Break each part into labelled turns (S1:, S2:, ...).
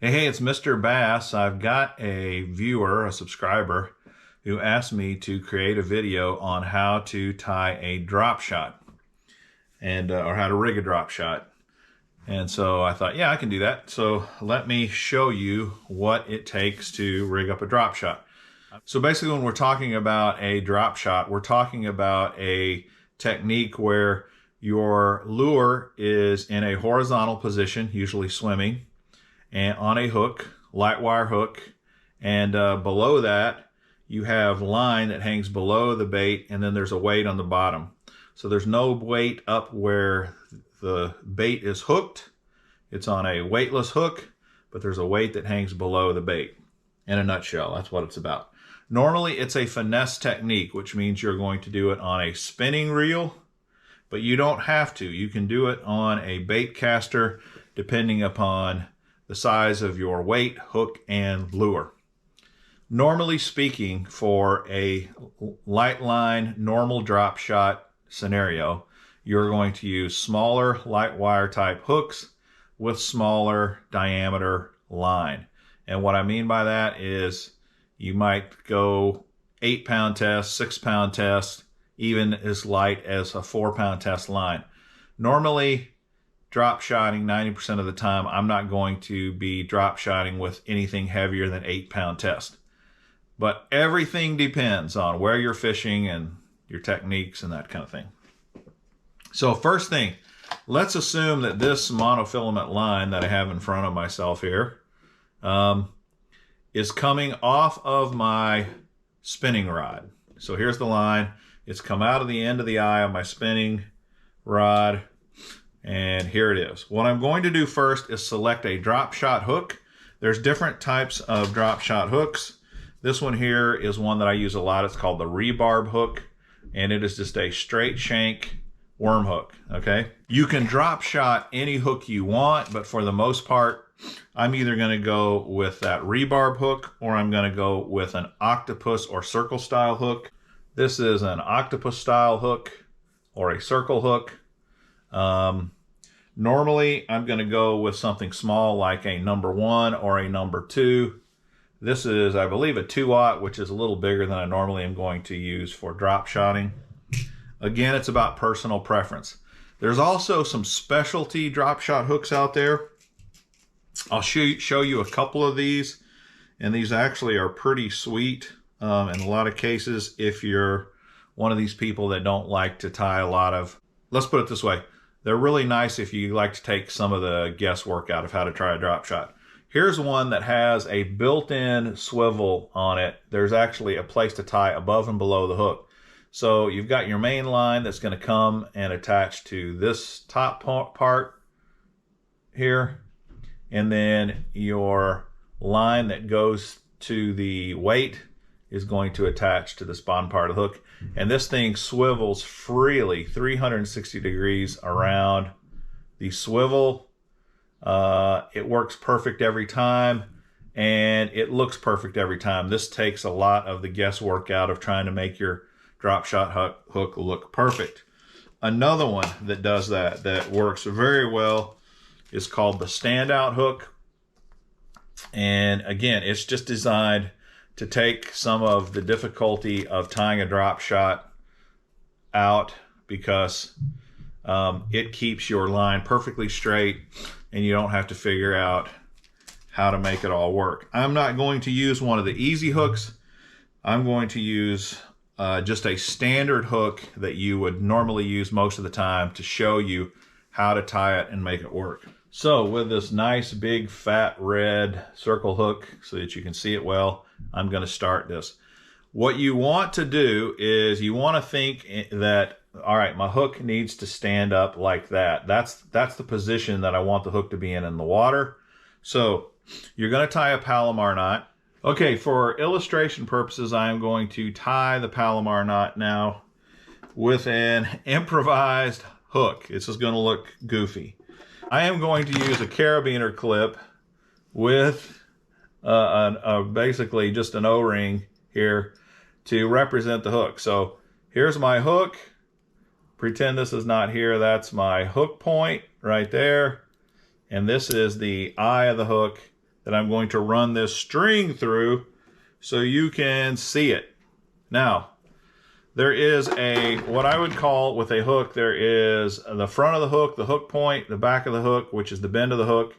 S1: Hey, it's Mr. Bass. I've got a viewer, a subscriber, who asked me to create a video on how to tie a drop shot and or how to rig a drop shot. And so I thought, yeah, I can do that. So let me show you what it takes to rig up a drop shot. So basically when we're talking about a drop shot, we're talking about a technique where your lure is in a horizontal position, usually swimming, and on a hook, light wire hook, and below that you have line that hangs below the bait, and then there's a weight on the bottom. So there's no weight up where the bait is hooked. It's on a weightless hook, but there's a weight that hangs below the bait. In a nutshell, that's what it's about. Normally it's a finesse technique, which means you're going to do it on a spinning reel, but you don't have to. You can do it on a bait caster depending upon the size of your weight, hook, and lure. Normally speaking, for a light line, normal drop shot scenario, you're going to use smaller light wire type hooks with smaller diameter line. And what I mean by that is you might go 8-pound test, 6-pound test, even as light as a 4-pound test line. Normally, drop shotting 90% of the time, I'm not going to be drop shotting with anything heavier than 8-pound test. But everything depends on where you're fishing and your techniques and that kind of thing. So first thing, let's assume that this monofilament line that I have in front of myself here is coming off of my spinning rod. So here's the line. It's come out of the end of the eye of my spinning rod. And here it is. What I'm going to do first is select a drop shot hook. There's different types of drop shot hooks. This one here is one that I use a lot. It's called the rebarb hook, and it is just a straight shank worm hook, okay? You can drop shot any hook you want, but for the most part, I'm either gonna go with that rebarb hook or I'm gonna go with an octopus or circle style hook. This is an octopus style hook or a circle hook. Normally, I'm going to go with something small like a number 1 or a number 2. This is, I believe, a 2/0, which is a little bigger than I normally am going to use for drop shotting. Again, it's about personal preference. There's also some specialty drop shot hooks out there. I'll show you a couple of these, and these actually are pretty sweet. In a lot of cases, if you're one of these people that don't like to tie a lot of, let's put it this way, they're really nice if you like to take some of the guesswork out of how to try a drop shot. Here's one that has a built-in swivel on it. There's actually a place to tie above and below the hook. So you've got your main line that's going to come and attach to this top part here. And then your line that goes to the weight is going to attach to this bottom part of the hook. And this thing swivels freely 360 degrees around the swivel. It works perfect every time, and it looks perfect every time. This takes a lot of the guesswork out of trying to make your drop shot hook look perfect. Another one that does that works very well is called the standout hook. And again, it's just designed to take some of the difficulty of tying a drop shot out, because it keeps your line perfectly straight and you don't have to figure out how to make it all work. I'm not going to use one of the easy hooks. I'm going to use just a standard hook that you would normally use most of the time to show you how to tie it and make it work. So with this nice big fat red circle hook so that you can see it well, I'm going to start this. What you want to do is you want to think that, all right, my hook needs to stand up like that. That's the position that I want the hook to be in the water. So you're going to tie a Palomar knot. Okay, for illustration purposes, I am going to tie the Palomar knot now with an improvised hook. It's just going to look goofy. I am going to use a carabiner clip with basically just an O-ring here to represent the hook. So here's my hook. Pretend this is not here. That's my hook point right there. And this is the eye of the hook that I'm going to run this string through so you can see it. Now, there is what I would call with a hook, there is the front of the hook point, the back of the hook, which is the bend of the hook.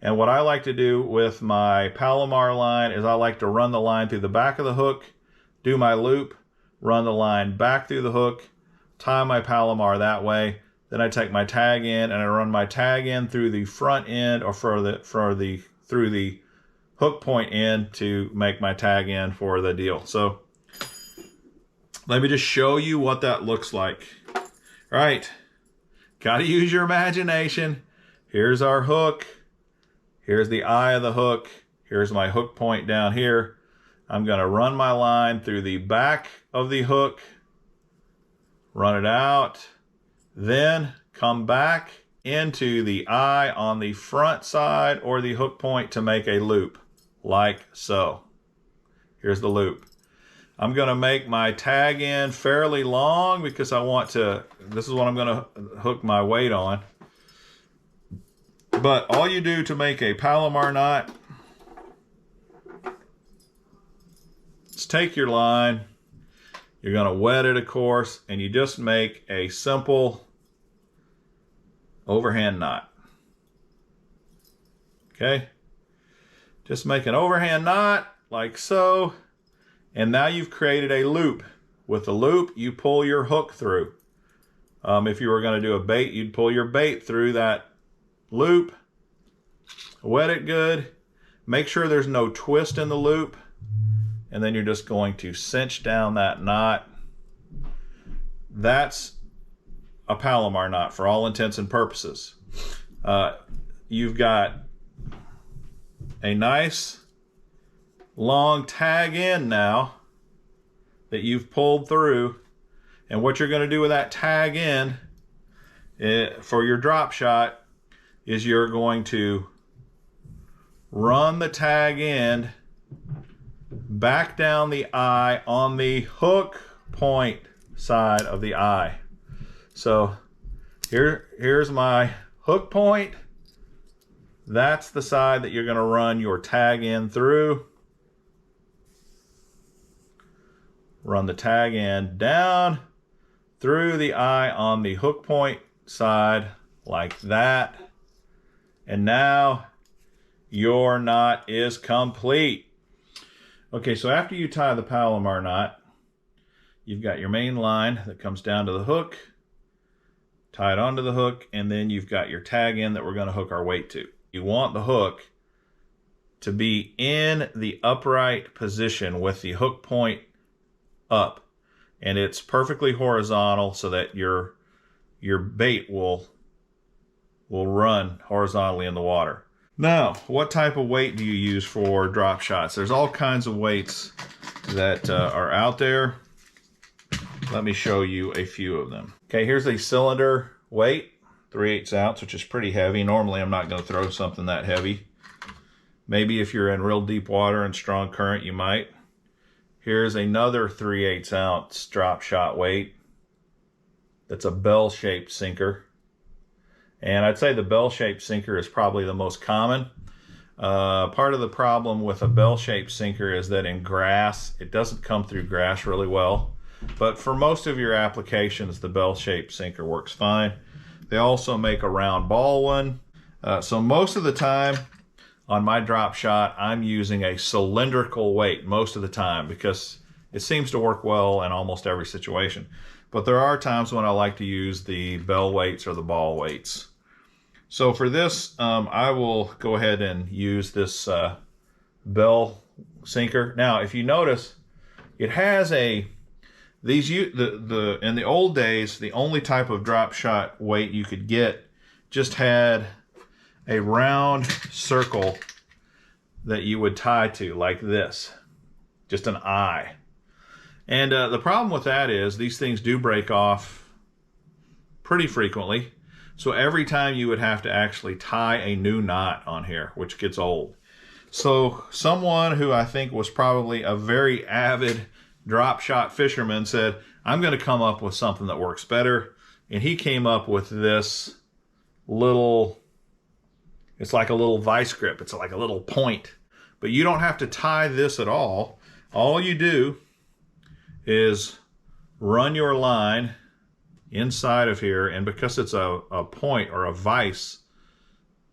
S1: And what I like to do with my Palomar line is I like to run the line through the back of the hook, do my loop, run the line back through the hook, tie my Palomar that way. Then I take my tag in and I run my tag in through the front end or through the hook point end to make my tag in for the deal. So let me just show you what that looks like. All right, got to use your imagination. Here's our hook. Here's the eye of the hook. Here's my hook point down here. I'm going to run my line through the back of the hook, run it out, then come back into the eye on the front side or the hook point to make a loop, like so. Here's the loop. I'm going to make my tag in fairly long because I want to, this is what I'm going to hook my weight on. But all you do to make a Palomar knot is take your line, you're going to wet it, of course, and you just make a simple overhand knot. Okay? Just make an overhand knot like so, and now you've created a loop. With the loop, you pull your hook through. If you were going to do a bait, you'd pull your bait through that loop, wet it good, make sure there's no twist in the loop, and then you're just going to cinch down that knot. That's a Palomar knot for all intents and purposes. You've got a nice long tag in now that you've pulled through, and what you're going to do with that tag in for your drop shot is you're going to run the tag end back down the eye on the hook point side of the eye. So here's my hook point. That's the side that you're going to run your tag in through. Run the tag end down through the eye on the hook point side like that. And now your knot is complete. Okay, so after you tie the Palomar knot, you've got your main line that comes down to the hook, tie it onto the hook, and then you've got your tag in that we're going to hook our weight to. You want the hook to be in the upright position with the hook point up, and it's perfectly horizontal so that your bait will run horizontally in the water. Now, what type of weight do you use for drop shots? There's all kinds of weights that are out there. Let me show you a few of them. Okay, here's a cylinder weight, 3/8 ounce, which is pretty heavy. Normally, I'm not going to throw something that heavy. Maybe if you're in real deep water and strong current, you might. Here's another 3/8 ounce drop shot weight. That's a bell-shaped sinker. And I'd say the bell-shaped sinker is probably the most common. Part of the problem with a bell-shaped sinker is that in grass, it doesn't come through grass really well. But for most of your applications, the bell-shaped sinker works fine. They also make a round ball one. So most of the time on my drop shot, I'm using a cylindrical weight most of the time because it seems to work well in almost every situation. But there are times when I like to use the bell weights or the ball weights. So for this, I will go ahead and use this bell sinker. Now, if you notice, it has in the old days, the only type of drop shot weight you could get just had a round circle that you would tie to like this, just an eye. And the problem with that is these things do break off pretty frequently. So every time you would have to actually tie a new knot on here, which gets old. So someone who I think was probably a very avid drop shot fisherman said, I'm going to come up with something that works better. And he came up with this little It's like a little vice grip. It's like a little point. But you don't have to tie this at all. All you do is run your line inside of here, and because it's a point or a vice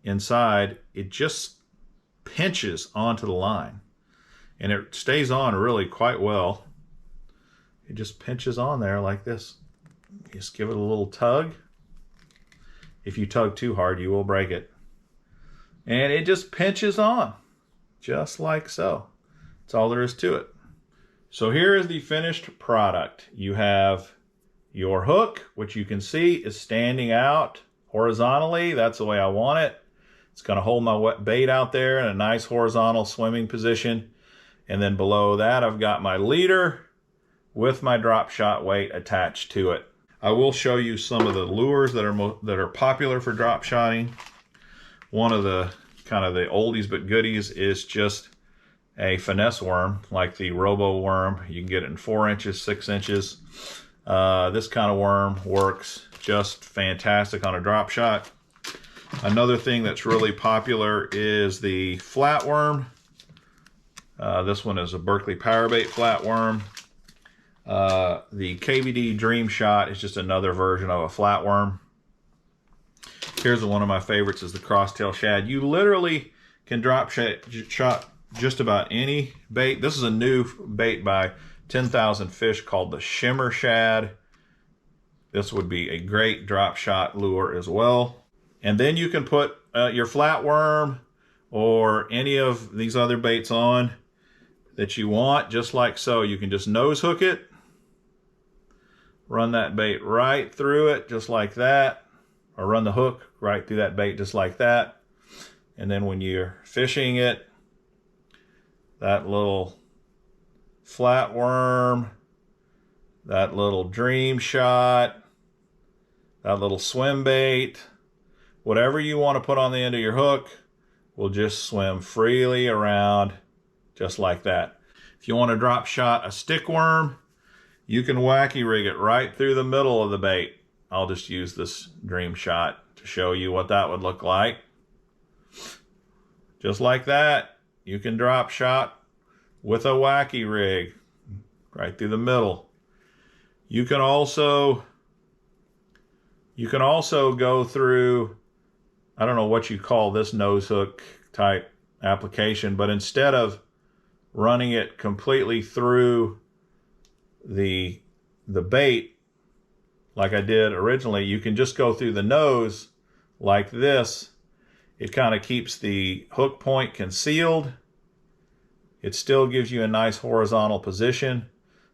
S1: inside, it just pinches onto the line. And it stays on really quite well. It just pinches on there like this. Just give it a little tug. If you tug too hard, you will break it. And it just pinches on, just like so. That's all there is to it. So here is the finished product. You have your hook, which you can see is standing out horizontally. That's the way I want it. It's going to hold my wet bait out there in a nice horizontal swimming position. And then below that, I've got my leader with my drop shot weight attached to it. I will show you some of the lures that are popular for drop shotting. One of the kind of the oldies but goodies is just a finesse worm, like the robo worm. You can get it in 4 inches, 6 inches. This kind of worm works just fantastic on a drop shot. Another thing that's really popular is the flatworm. This one is a Berkeley Powerbait flatworm. The KVD Dream Shot is just another version of a flatworm. Here's one of my favorites, is the crosstail shad. You literally can drop shot just about any bait. This is a new bait by 10,000 Fish called the Shimmer Shad. This would be a great drop shot lure as well. And then you can put your flatworm or any of these other baits on that you want, just like so. You can just nose hook it, run that bait right through it, just like that, or run the hook right through that bait, just like that. And then when you're fishing it, that little flatworm, that little Dream Shot, that little swim bait, whatever you want to put on the end of your hook will just swim freely around just like that. If you want to drop shot a stick worm, you can wacky rig it right through the middle of the bait. I'll just use this Dream Shot to show you what that would look like. Just like that, you can drop shot with a wacky rig right through the middle. You can also go through, I don't know what you call this nose hook type application, but instead of running it completely through the bait like I did originally, you can just go through the nose like this. It kind of keeps the hook point concealed. It still gives you a nice horizontal position.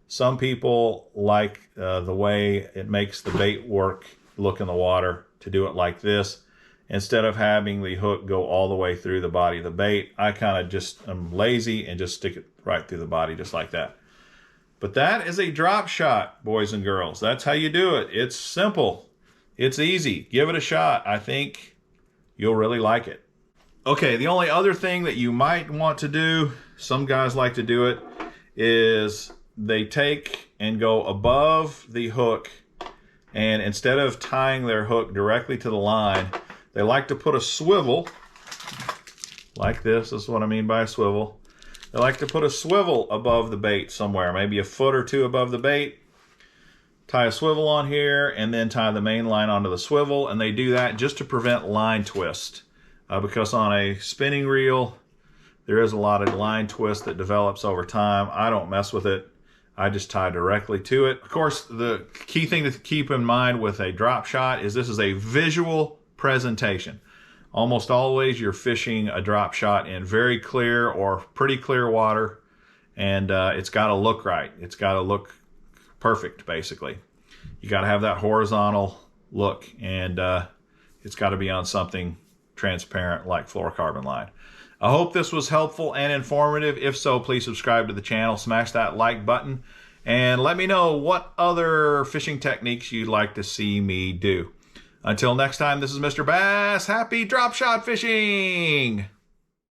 S1: Some people like the way it makes the bait look in the water, to do it like this instead of having the hook go all the way through the body of the bait. I kind of just am lazy and just stick it right through the body just like that. But that is a drop shot, boys and girls. That's how you do it. It's simple. It's easy. Give it a shot. I think you'll really like it. Okay, the only other thing that you might want to do, some guys like to do it, is they take and go above the hook, and instead of tying their hook directly to the line, they like to put a swivel like this. This is what I mean by a swivel. They like to put a swivel above the bait somewhere, maybe a foot or two above the bait. Tie a swivel on here and then tie the main line onto the swivel, and they do that just to prevent line twist. Because on a spinning reel, there is a lot of line twist that develops over time. I don't mess with it. I just tie directly to it. Of course, the key thing to keep in mind with a drop shot is this is a visual presentation. Almost always you're fishing a drop shot in very clear or pretty clear water, and it's got to look right. It's got to look perfect, basically. You got to have that horizontal look, and it's got to be on something transparent like fluorocarbon line. I hope this was helpful and informative. If so, please subscribe to the channel, smash that like button, and let me know what other fishing techniques you'd like to see me do. Until next time, this is Mr. Bass. Happy drop shot fishing!